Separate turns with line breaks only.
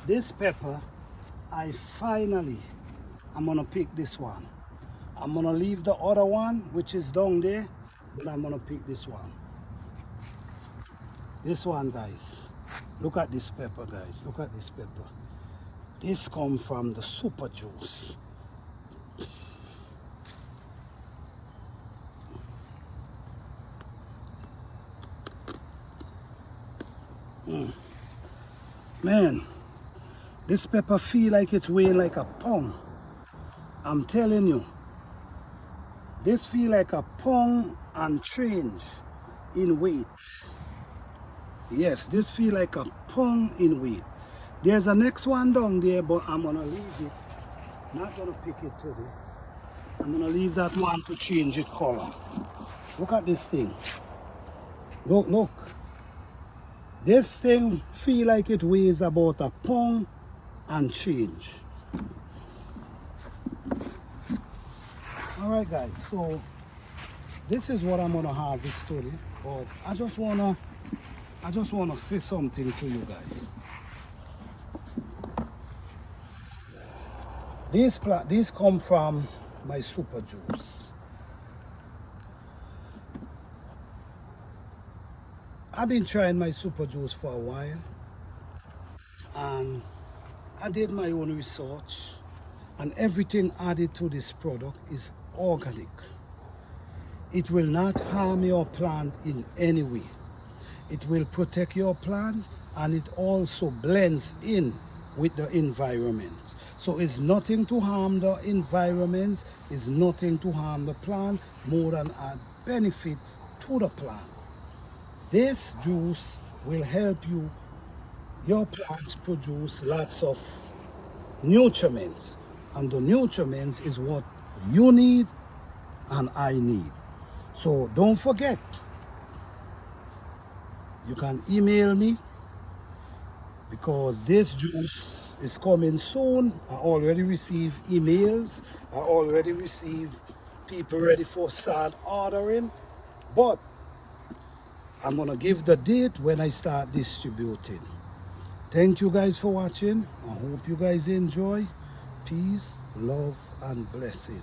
This pepper, I'm gonna pick this one. I'm gonna leave the other one, which is down there, but I'm gonna pick this one. This one, guys. Look at this pepper, guys. Look at this pepper. This comes from the super juice. Man, this pepper feel like it's weighing like a pound. I'm telling you. This feel like a pound and change in weight. Yes, this feel like a pound in weight. There's a next one down there, but I'm gonna leave it. Not gonna pick it today. I'm gonna leave that one to change its color. Look at this thing. Look. This thing feel like it weighs about a pound and change. Alright guys, so this is what I'm gonna have this story, but I just wanna say something to you guys. These come from my super juice. I've been trying my super juice for a while, and I did my own research, and everything added to this product is organic. It will not harm your plant in any way. It will protect your plant, and it also blends in with the environment. So it's nothing to harm the environment, it's nothing to harm the plant, more than a benefit to the plant. This juice will help your plants produce lots of nutriments, and the nutriments is what you need and I need. So don't forget, you can email me, because this juice is coming soon. I already received emails, I already received people ready for start ordering, but I'm gonna give the date when I start distributing. Thank you guys for watching. I hope you guys enjoy. Peace, love, and blessing.